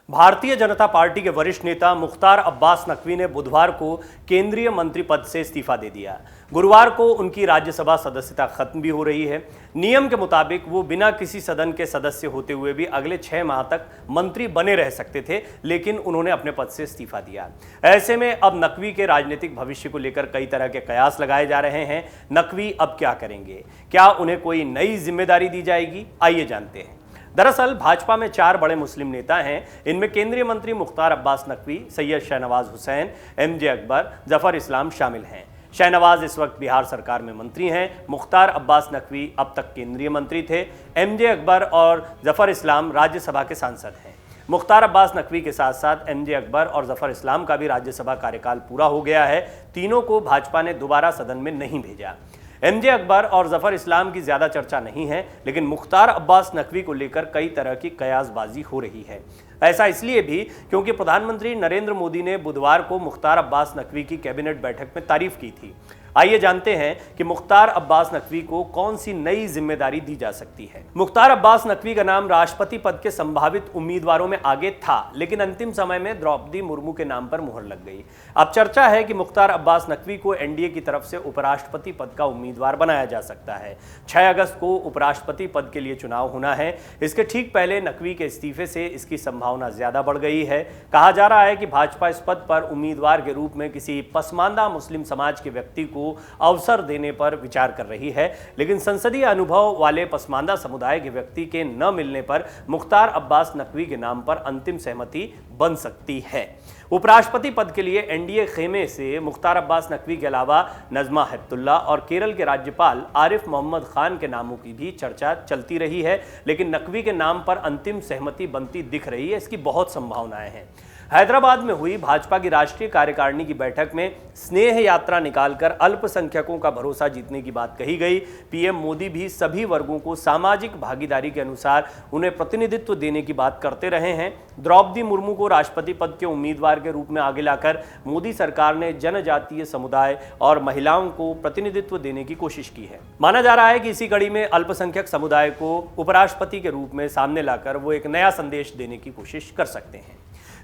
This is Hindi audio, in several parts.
भारतीय जनता पार्टी के वरिष्ठ नेता मुख्तार अब्बास नकवी ने बुधवार को केंद्रीय मंत्री पद से इस्तीफा दे दिया। गुरुवार को उनकी राज्यसभा सदस्यता खत्म भी हो रही है। नियम के मुताबिक वो बिना किसी सदन के सदस्य होते हुए भी अगले 6 माह तक मंत्री बने रह सकते थे, लेकिन उन्होंने अपने पद से इस्तीफा दिया। ऐसे में अब नकवी के राजनीतिक भविष्य को लेकर कई तरह के कयास लगाए जा रहे हैं। नकवी अब क्या करेंगे? क्या उन्हें कोई नई जिम्मेदारी दी जाएगी? आइए जानते हैं। दरअसल भाजपा में 4 बड़े मुस्लिम नेता हैं। इनमें केंद्रीय मंत्री मुख्तार अब्बास नकवी, सैयद शहनवाज हुसैन, एमजे अकबर, जफर इस्लाम शामिल हैं। शहनवाज इस वक्त बिहार सरकार में मंत्री हैं। मुख्तार अब्बास नकवी अब तक केंद्रीय मंत्री थे। एमजे अकबर और जफर इस्लाम राज्यसभा के सांसद हैं। मुख्तार अब्बास नकवी के साथ साथ एमजे अकबर और जफर इस्लाम का भी राज्यसभा कार्यकाल पूरा हो गया है। तीनों को भाजपा ने दोबारा सदन में नहीं भेजा। एमजे अकबर और जफर इस्लाम की ज्यादा चर्चा नहीं है, लेकिन मुख्तार अब्बास नकवी को लेकर कई तरह की कयासबाजी हो रही है। ऐसा इसलिए भी क्योंकि प्रधानमंत्री नरेंद्र मोदी ने बुधवार को मुख्तार अब्बास नकवी की कैबिनेट बैठक में तारीफ की थी। आइए जानते हैं कि मुख्तार अब्बास नकवी को कौन सी नई जिम्मेदारी दी जा सकती है। मुख्तार अब्बास नकवी का नाम राष्ट्रपति पद के संभावित उम्मीदवारों में आगे था, लेकिन अंतिम समय में द्रौपदी मुर्मू के नाम पर मुहर लग गई। अब चर्चा है कि मुख्तार अब्बास नकवी को एनडीए की तरफ से उपराष्ट्रपति पद का उम्मीदवार बनाया जा सकता है। 6 अगस्त को उपराष्ट्रपति पद के लिए चुनाव होना है। इसके ठीक पहले नकवी के इस्तीफे से इसकी संभावना ज्यादा बढ़ गई है। कहा जा रहा है कि भाजपा इस पद पर उम्मीदवार के रूप में किसी पसमानदा मुस्लिम समाज के व्यक्ति को अवसर देने पर विचार कर रही है, लेकिन संसदीय अनुभव वाले पसमानदा समुदाय के व्यक्ति के न मिलने पर मुख्तार अब्बास नकवी के नाम पर अंतिम सहमति बन सकती है। उपराष्ट्रपति पद के लिए एनडीए खेमे से मुख्तार अब्बास नकवी के अलावा नजमा हेपतुल्ला और केरल के राज्यपाल आरिफ मोहम्मद खान के नामों की भी चर्चा चलती रही है, लेकिन नकवी के नाम पर अंतिम सहमति बनती दिख रही है। इसकी बहुत संभावनाएं हैं। हैदराबाद में हुई भाजपा की राष्ट्रीय कार्यकारिणी की बैठक में स्नेह यात्रा निकालकर अल्पसंख्यकों का भरोसा जीतने की बात कही गई। पीएम मोदी भी सभी वर्गों को सामाजिक भागीदारी के अनुसार उन्हें प्रतिनिधित्व देने की बात करते रहे हैं। द्रौपदी मुर्मू को राष्ट्रपति पद के उम्मीदवार के रूप में आगे लाकर मोदी सरकार ने जनजातीय समुदाय और महिलाओं को प्रतिनिधित्व देने की कोशिश की है। माना जा रहा है कि इसी कड़ी में अल्पसंख्यक समुदाय को उपराष्ट्रपति के रूप में सामने लाकर वो एक नया संदेश देने की कोशिश कर सकते हैं।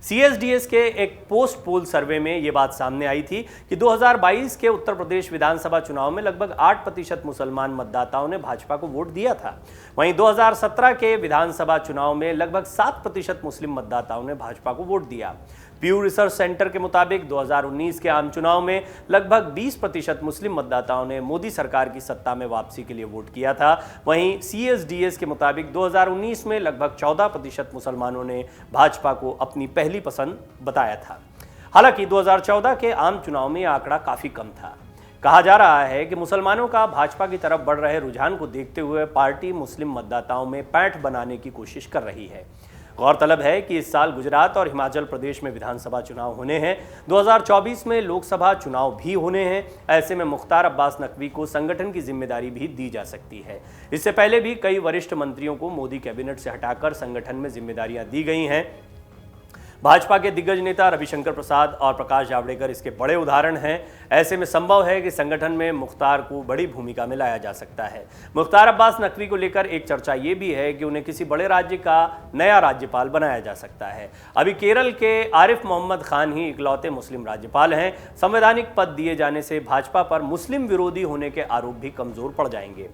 CSDS के एक पोस्ट पोल सर्वे में यह बात सामने आई थी कि 2022 के उत्तर प्रदेश विधानसभा चुनाव में लगभग 8% मुसलमान मतदाताओं ने भाजपा को वोट दिया था। वहीं 2017 के विधानसभा चुनाव में लगभग 7% मुस्लिम मतदाताओं ने भाजपा को वोट दिया। प्यू रिसर्च सेंटर के मुताबिक 2019 के आम चुनाव में लगभग 20% मुस्लिम मतदाताओं ने मोदी सरकार की सत्ता में वापसी के लिए वोट किया था। वहीं CSDS के मुताबिक 2019 में लगभग 14% मुसलमानों ने भाजपा को अपनी पहली पसंद बताया था। हालांकि 2014 के आम चुनाव में यह आंकड़ा काफी कम था। कहा जा रहा है कि मुसलमानों का भाजपा की तरफ बढ़ रहे रुझान को देखते हुए पार्टी मुस्लिम मतदाताओं में पैठ बनाने की कोशिश कर रही है। गौरतलब है कि इस साल गुजरात और हिमाचल प्रदेश में विधानसभा चुनाव होने हैं। 2024 में लोकसभा चुनाव भी होने हैं। ऐसे में मुख्तार अब्बास नकवी को संगठन की जिम्मेदारी भी दी जा सकती है। इससे पहले भी कई वरिष्ठ मंत्रियों को मोदी कैबिनेट से हटाकर संगठन में जिम्मेदारियां दी गई हैं। भाजपा के दिग्गज नेता रविशंकर प्रसाद और प्रकाश जावड़ेकर इसके बड़े उदाहरण हैं। ऐसे में संभव है कि संगठन में मुख्तार को बड़ी भूमिका में लाया जा सकता है। मुख्तार अब्बास नकवी को लेकर एक चर्चा ये भी है कि उन्हें किसी बड़े राज्य का नया राज्यपाल बनाया जा सकता है। अभी केरल के आरिफ मोहम्मद खान ही इकलौते मुस्लिम राज्यपाल हैं। संवैधानिक पद दिए जाने से भाजपा पर मुस्लिम विरोधी होने के आरोप भी कमजोर पड़ जाएंगे।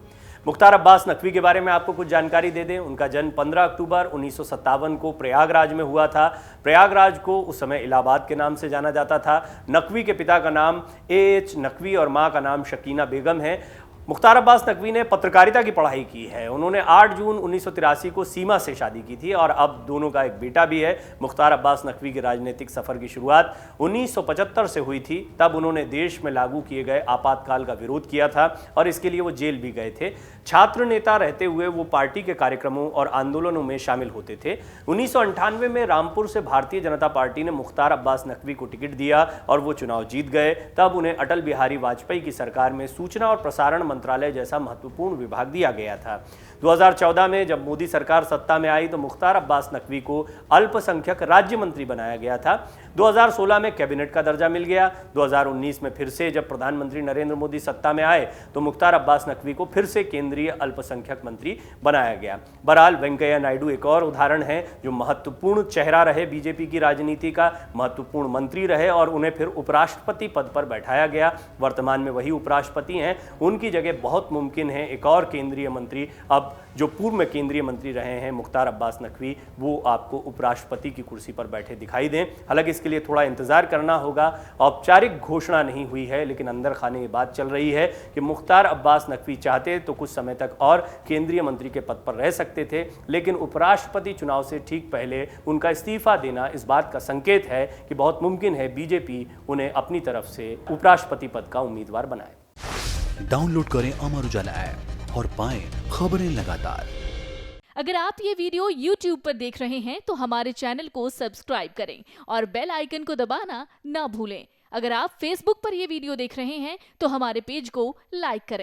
मुख्तार अब्बास नकवी के बारे में आपको कुछ जानकारी दे दें। उनका जन्म 15 अक्टूबर 1957 को प्रयागराज में हुआ था। प्रयागराज को उस समय इलाहाबाद के नाम से जाना जाता था। नकवी के पिता का नाम AH नकवी और मां का नाम शकीना बेगम है। मुख्तार अब्बास नकवी ने पत्रकारिता की पढ़ाई की है। उन्होंने 8 जून 1983 को सीमा से शादी की थी और अब दोनों का एक बेटा भी है। मुख्तार अब्बास नकवी के राजनीतिक सफर की शुरुआत 1975 से हुई थी। तब उन्होंने देश में लागू किए गए आपातकाल का विरोध किया था और इसके लिए वो जेल भी गए थे। छात्र नेता रहते हुए वो पार्टी के कार्यक्रमों और आंदोलनों में शामिल होते थे। 1998 में रामपुर से भारतीय जनता पार्टी ने मुख्तार अब्बास नकवी को टिकट दिया और वो चुनाव जीत गए। तब उन्हें अटल बिहारी वाजपेयी की सरकार में सूचना और प्रसारण मंत्रालय जैसा महत्वपूर्ण विभाग दिया गया था। 2014 में जब मोदी सरकार सत्ता में आई तो मुख्तार अब्बास नकवी को अल्पसंख्यक राज्य मंत्री बनाया गया था। 2016 में कैबिनेट का दर्जा मिल गया। 2019 में फिर से जब प्रधानमंत्री नरेंद्र मोदी सत्ता में आए तो मुख्तार अब्बास नकवी को फिर से केंद्रीय अल्पसंख्यक मंत्री बनाया गया। बहरहाल वेंकैया नायडू एक और उदाहरण है जो महत्वपूर्ण चेहरा रहे बीजेपी की राजनीति का, महत्वपूर्ण मंत्री रहे और उन्हें फिर उपराष्ट्रपति पद पर बैठाया गया। वर्तमान में वही उपराष्ट्रपति हैं, उनकी जगह बहुत मुमकिन है एक और केंद्रीय मंत्री, अब जो पूर्व में केंद्रीय मंत्री रहे हैं मुख्तार अब्बास नकवी, वो आपको उपराष्ट्रपति की कुर्सी पर बैठे दिखाई दें। हालांकि इसके लिए थोड़ा इंतजार करना होगा। औपचारिक घोषणा नहीं हुई है, लेकिन अंदर खाने ये बात चल रही है कि मुख्तार अब्बास नकवी चाहते तो कुछ समय तक और केंद्रीय मंत्री के पद पर रह सकते थे, लेकिन उपराष्ट्रपति चुनाव से ठीक पहले उनका इस्तीफा देना इस बात का संकेत है कि बहुत मुमकिन है बीजेपी उन्हें अपनी तरफ से उपराष्ट्रपति पद का उम्मीदवार बनाए। डाउनलोड करें अमर उजाला ऐप और पाएं खबरें लगातार। अगर आप ये वीडियो YouTube पर देख रहे हैं तो हमारे चैनल को सब्सक्राइब करें और बेल आइकन को दबाना ना भूलें। अगर आप Facebook पर ये वीडियो देख रहे हैं तो हमारे पेज को लाइक करें।